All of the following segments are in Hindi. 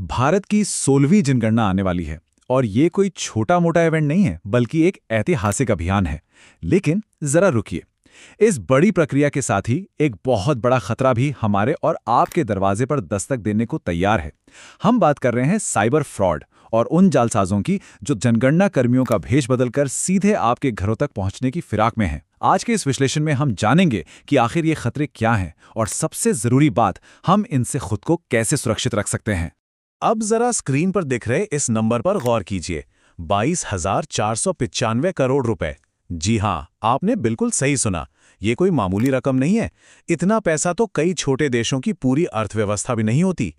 भारत की 16वीं जनगणना आने वाली है और ये कोई छोटा मोटा इवेंट नहीं है बल्कि एक ऐतिहासिक अभियान है। लेकिन जरा रुकिए, इस बड़ी प्रक्रिया के साथ ही एक बहुत बड़ा खतरा भी हमारे और आपके दरवाजे पर दस्तक देने को तैयार है। हम बात कर रहे हैं साइबर फ्रॉड और उन जालसाजों की जो जनगणना कर्मियों का भेष बदलकर सीधे आपके घरों तक पहुंचने की फिराक में हैं। आज के इस विश्लेषण में हम जानेंगे कि आखिर ये खतरे क्या हैं और सबसे जरूरी बात, हम इनसे खुद को कैसे सुरक्षित रख सकते हैं। अब जरा स्क्रीन पर दिख रहे इस नंबर पर गौर कीजिए, 22,495 करोड़ रुपए। जी हां, आपने बिल्कुल सही सुना। ये कोई मामूली रकम नहीं है। इतना पैसा तो कई छोटे देशों की पूरी अर्थव्यवस्था भी नहीं होती।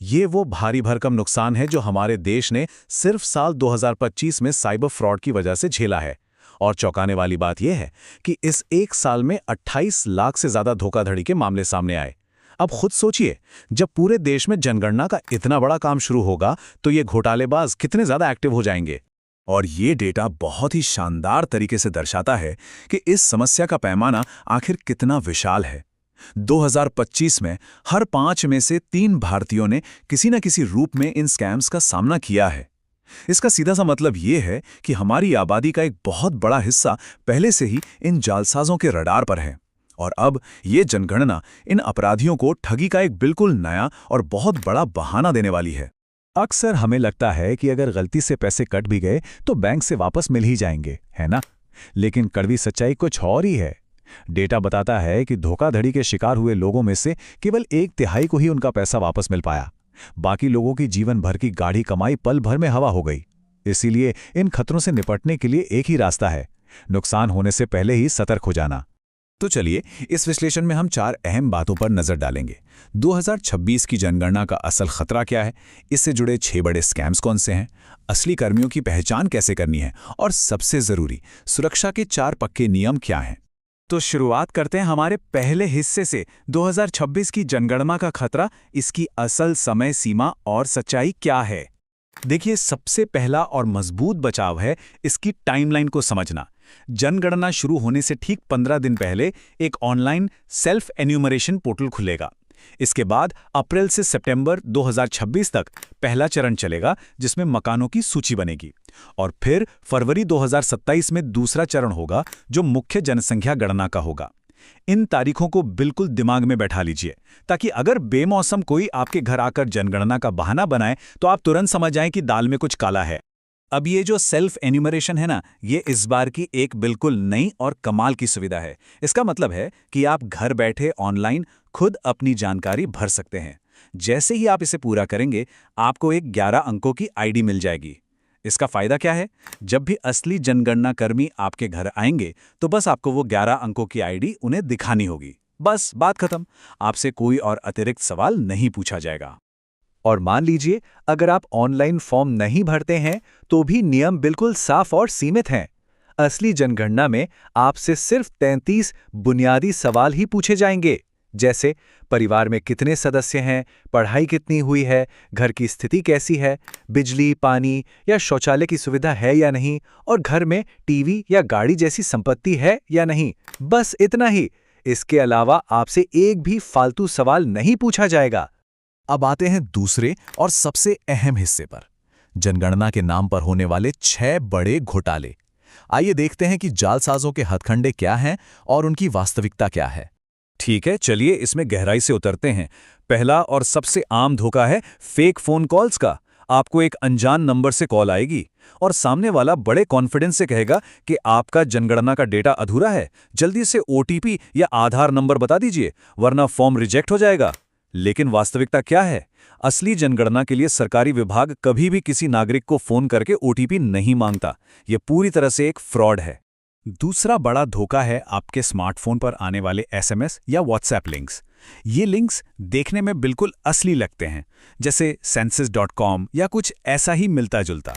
ये वो भारी भरकम नुकसान है जो हमारे देश ने सिर्फ साल 2025 में साइबर फ्रॉड की वजह से झेला है। और चौंकाने वाली बात यह है कि इस एक साल में 28 लाख से ज्यादा धोखाधड़ी के मामले सामने आए। अब खुद सोचिए, जब पूरे देश में जनगणना का इतना बड़ा काम शुरू होगा तो ये घोटालेबाज कितने ज्यादा एक्टिव हो जाएंगे। और ये डेटा बहुत ही शानदार तरीके से दर्शाता है कि इस समस्या का पैमाना आखिर कितना विशाल है। 2025 में हर 5 में से 3 भारतीयों ने किसी न किसी रूप में इन स्कैम्स का सामना किया है। इसका सीधा सा मतलब ये है कि हमारी आबादी का एक बहुत बड़ा हिस्सा पहले से ही इन जालसाजों के रडार पर है। और अब ये जनगणना इन अपराधियों को ठगी का एक बिल्कुल नया और बहुत बड़ा बहाना देने वाली है। अक्सर हमें लगता है कि अगर गलती से पैसे कट भी गए तो बैंक से वापस मिल ही जाएंगे, है ना? लेकिन कड़वी सच्चाई कुछ और ही है। डेटा बताता है कि धोखाधड़ी के शिकार हुए लोगों में से केवल 1/3 को ही उनका पैसा वापस मिल पाया। बाकी लोगों की जीवन भर की गाढ़ी कमाई पल भर में हवा हो गई। इसीलिए इन खतरों से निपटने के लिए एक ही रास्ता है, नुकसान होने से पहले ही सतर्क हो जाना। तो चलिए, इस विश्लेषण में हम 4 अहम बातों पर नजर डालेंगे। 2026 की जनगणना का असल खतरा क्या है, इससे जुड़े 6 बड़े स्कैम्स कौन से हैं, असली कर्मियों की पहचान कैसे करनी है और सबसे जरूरी, सुरक्षा के 4 पक्के नियम क्या हैं। तो शुरुआत करते हैं हमारे पहले हिस्से से, 2026 की जनगणना का खतरा, इसकी असल समय सीमा और सच्चाई क्या है। देखिए, सबसे पहला और मजबूत बचाव है इसकी टाइमलाइन को समझना। जनगणना शुरू होने से ठीक 15 दिन पहले एक ऑनलाइन सेल्फ एन्यूमरेशन पोर्टल खुलेगा। इसके बाद अप्रैल से सितंबर 2026 तक पहला चरण चलेगा जिसमें मकानों की सूची बनेगी। और फिर फरवरी 2027 में दूसरा चरण होगा जो मुख्य जनसंख्या गणना का होगा। इन तारीखों को बिल्कुल दिमाग में बैठा लीजिए ताकि अगर बेमौसम कोई आपके घर आकर जनगणना का बहाना बनाए तो आप तुरंत समझ जाएं कि दाल में कुछ काला है। अब ये जो सेल्फ एन्यूमरेशन है ना, ये इस बार की एक बिल्कुल नई और कमाल की सुविधा है। इसका मतलब है कि आप घर बैठे ऑनलाइन खुद अपनी जानकारी भर सकते हैं। जैसे ही आप इसे पूरा करेंगे, आपको एक 11 अंकों की आईडी मिल जाएगी। इसका फायदा क्या है? जब भी असली जनगणना कर्मी आपके घर आएंगे तो बस आपको वो 11 अंकों की आईडी उन्हें दिखानी होगी। बस बात खत्म, आपसे कोई और अतिरिक्त सवाल नहीं पूछा जाएगा। और मान लीजिए, अगर आप ऑनलाइन फॉर्म नहीं भरते हैं तो भी नियम बिल्कुल साफ और सीमित हैं। असली जनगणना में आपसे सिर्फ 33 बुनियादी सवाल ही पूछे जाएंगे, जैसे परिवार में कितने सदस्य हैं, पढ़ाई कितनी हुई है, घर की स्थिति कैसी है, बिजली, पानी या शौचालय की सुविधा है या नहीं, और घर में टीवी या गाड़ी जैसी संपत्ति है या नहीं। बस इतना ही। इसके अलावा आपसे एक भी फालतू सवाल नहीं पूछा जाएगा। अब आते हैं दूसरे और सबसे अहम हिस्से पर, जनगणना के नाम पर होने वाले 6 बड़े घोटाले। आइए देखते हैं कि जालसाजों के हथकंडे क्या हैं और उनकी वास्तविकता क्या है। ठीक है, चलिए इसमें गहराई से उतरते हैं। पहला और सबसे आम धोखा है फेक फोन कॉल्स का। आपको एक अनजान नंबर से कॉल आएगी और सामने वाला बड़े कॉन्फिडेंस से कहेगा कि आपका जनगणना का डेटा अधूरा है, जल्दी से ओटीपी या आधार नंबर बता दीजिए वरना फॉर्म रिजेक्ट हो जाएगा। लेकिन वास्तविकता क्या है? असली जनगणना के लिए सरकारी विभाग कभी भी किसी नागरिक को फोन करके ओटीपी नहीं मांगता। यह पूरी तरह से एक फ्रॉड है। दूसरा बड़ा धोखा है आपके स्मार्टफोन पर आने वाले एसएमएस या व्हाट्सएप लिंक्स। ये लिंक्स देखने में बिल्कुल असली लगते हैं, जैसे census.com या कुछ ऐसा ही मिलता जुलता।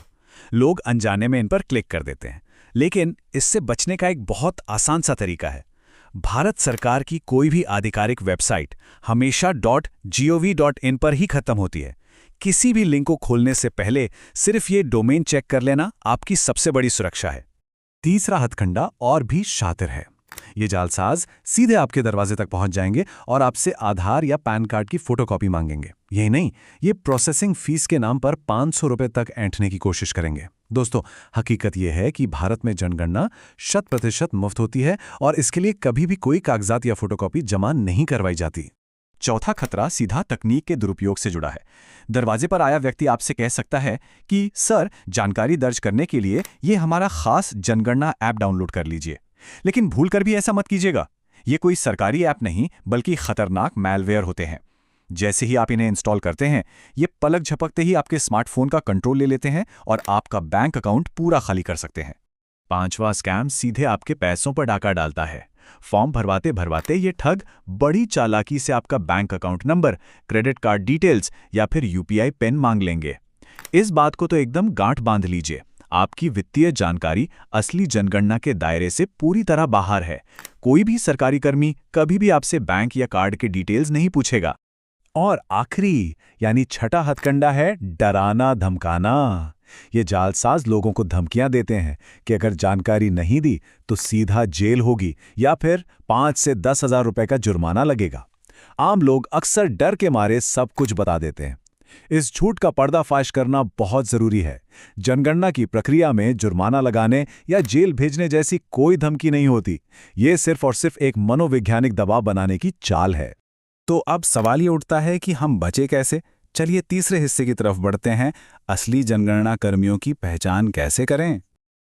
लोग अनजाने में इन पर क्लिक कर देते हैं। लेकिन इससे बचने का एक बहुत आसान सा तरीका है। भारत सरकार की कोई भी आधिकारिक वेबसाइट हमेशा .gov.in पर ही खत्म होती है। किसी भी लिंक को खोलने से पहले सिर्फ ये डोमेन चेक कर लेना आपकी सबसे बड़ी सुरक्षा है। तीसरा हथकंडा और भी शातिर है। ये जालसाज सीधे आपके दरवाजे तक पहुंच जाएंगे और आपसे आधार या पैन कार्ड की फोटोकॉपी मांगेंगे। यही नहीं, ये प्रोसेसिंग फीस के नाम पर 500 रुपए तक ऐंठने की कोशिश करेंगे। दोस्तों, हकीकत यह है कि भारत में जनगणना 100% मुफ्त होती है और इसके लिए कभी भी कोई कागजात या फोटोकॉपी जमा नहीं करवाई जाती। चौथा खतरा सीधा तकनीक के दुरुपयोग से जुड़ा है। दरवाजे पर आया व्यक्ति आपसे कह सकता है कि सर, जानकारी दर्ज करने के लिए ये हमारा खास जनगणना ऐप डाउनलोड कर लीजिए। लेकिन भूल कर भी ऐसा मत कीजिएगा। ये कोई सरकारी ऐप नहीं बल्कि खतरनाक मैलवेयर होते हैं। जैसे ही आप इन्हें इंस्टॉल करते हैं, ये पलक झपकते ही आपके स्मार्टफोन का कंट्रोल ले लेते हैं और आपका बैंक अकाउंट पूरा खाली कर सकते हैं। पांचवा स्कैम सीधे आपके पैसों पर डाका डालता है। फॉर्म भरवाते भरवाते ये ठग बड़ी चालाकी से आपका bank account number, credit card details या फिर यूपीआई पिन मांग लेंगे। इस बात को तो एकदम गांठ बांध लीजिए, आपकी वित्तीय जानकारी असली जनगणना के दायरे से पूरी तरह बाहर है। कोई भी सरकारी कर्मी कभी भी आपसे बैंक या कार्ड के डिटेल्स नहीं पूछेगा। और आखिरी यानी छठा हथकंडा है डराना धमकाना। ये जालसाज लोगों को धमकियां देते हैं कि अगर जानकारी नहीं दी तो सीधा जेल होगी या फिर 5 से 10 हजार रुपए का जुर्माना लगेगा। आम लोग अक्सर डर के मारे सब कुछ बता देते हैं। इस झूठ का पर्दाफाश करना बहुत जरूरी है। जनगणना की प्रक्रिया में जुर्माना लगाने या जेल भेजने जैसी कोई धमकी नहीं होती। ये सिर्फ और सिर्फ एक मनोवैज्ञानिक दबाव बनाने की चाल है। तो अब सवाल ये उठता है कि हम बचे कैसे? चलिए तीसरे हिस्से की तरफ बढ़ते हैं। असली जनगणना कर्मियों की पहचान कैसे करें?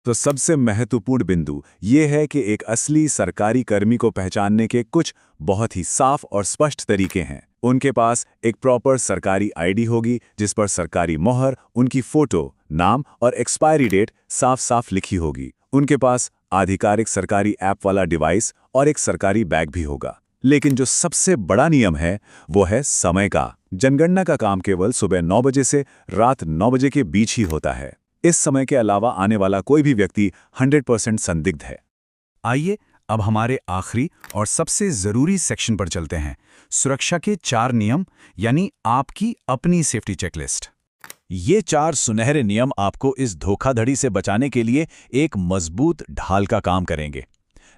तो सबसे महत्वपूर्ण बिंदु ये है कि एक असली सरकारी कर्मी को पहचानने के कुछ बहुत ही साफ और स्पष्ट तरीके हैं। उनके पास एक प्रॉपर सरकारी आईडी होगी जिस पर सरकारी मोहर, उनकी फोटो, नाम और एक्सपायरी डेट साफ साफ लिखी होगी। उनके पास आधिकारिक सरकारी ऐप वाला डिवाइस और एक सरकारी बैग भी होगा। लेकिन जो सबसे बड़ा नियम है वो है समय का। जनगणना का काम केवल सुबह 9 बजे से रात 9 बजे के बीच ही होता है। इस समय के अलावा आने वाला कोई भी व्यक्ति 100% संदिग्ध है। आइए अब हमारे आखिरी और सबसे जरूरी सेक्शन पर चलते हैं, सुरक्षा के 4 नियम यानी आपकी अपनी सेफ्टी चेकलिस्ट। ये 4 सुनहरे नियम आपको इस धोखाधड़ी से बचाने के लिए एक मजबूत ढाल का काम करेंगे।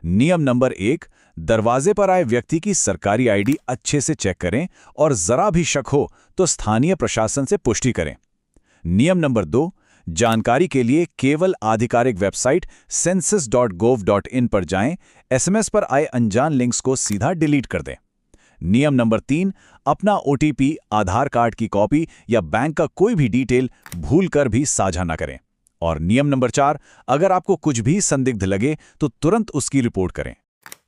नियम नंबर 1, दरवाजे पर आए व्यक्ति की सरकारी आईडी अच्छे से चेक करें और जरा भी शक हो तो स्थानीय प्रशासन से पुष्टि करें। नियम नंबर 2, जानकारी के लिए केवल आधिकारिक वेबसाइट census.gov.in पर जाएं, एसएमएस पर आए अनजान लिंक्स को सीधा डिलीट कर दें। नियम नंबर 3, अपना ओटीपी, आधार कार्ड की कॉपी या बैंक का कोई भी डिटेल भूलकर भी साझा न करें। और नियम नंबर 4, अगर आपको कुछ भी संदिग्ध लगे तो तुरंत उसकी रिपोर्ट करें।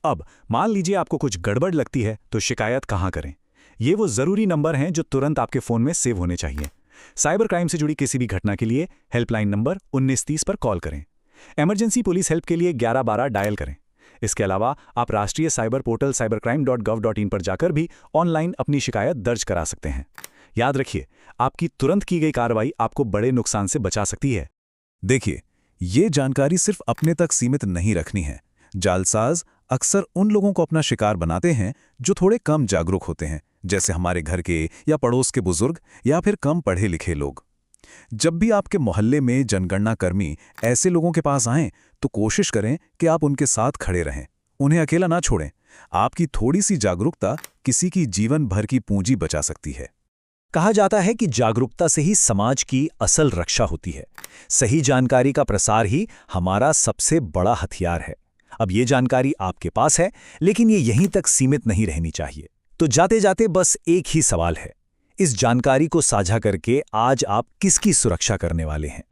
अब मान लीजिए आपको कुछ गड़बड़ लगती है तो शिकायत कहाँ करें? ये वो जरूरी नंबर हैं जो तुरंत आपके फोन में सेव होने चाहिए। साइबर क्राइम से जुड़ी किसी भी घटना के लिए हेल्पलाइन नंबर 1930 पर कॉल करें। इमरजेंसी पुलिस हेल्प के लिए 1112 डायल करें। इसके अलावा आप राष्ट्रीय साइबर पोर्टल cybercrime.gov.in पर जाकर भी ऑनलाइन अपनी शिकायत दर्ज करा सकते हैं। याद रखिए, आपकी तुरंत की गई कार्रवाई आपको बड़े नुकसान से बचा सकती है। देखिए, ये जानकारी सिर्फ अपने तक सीमित नहीं रखनी है। जालसाज अक्सर उन लोगों को अपना शिकार बनाते हैं जो थोड़े कम जागरूक होते हैं, जैसे हमारे घर के या पड़ोस के बुजुर्ग या फिर कम पढ़े लिखे लोग। जब भी आपके मोहल्ले में जनगणना कर्मी ऐसे लोगों के पास आएं, तो कोशिश करें कि आप उनके साथ खड़े रहें, उन्हें अकेला ना छोड़ें। आपकी थोड़ी सी जागरूकता किसी की जीवन भर की पूंजी बचा सकती है। कहा जाता है कि जागरूकता से ही समाज की असल रक्षा होती है। सही जानकारी का प्रसार ही हमारा सबसे बड़ा हथियार है। अब ये जानकारी आपके पास है, लेकिन ये यहीं तक सीमित नहीं रहनी चाहिए। तो जाते जाते बस एक ही सवाल है, इस जानकारी को साझा करके आज आप किसकी सुरक्षा करने वाले हैं?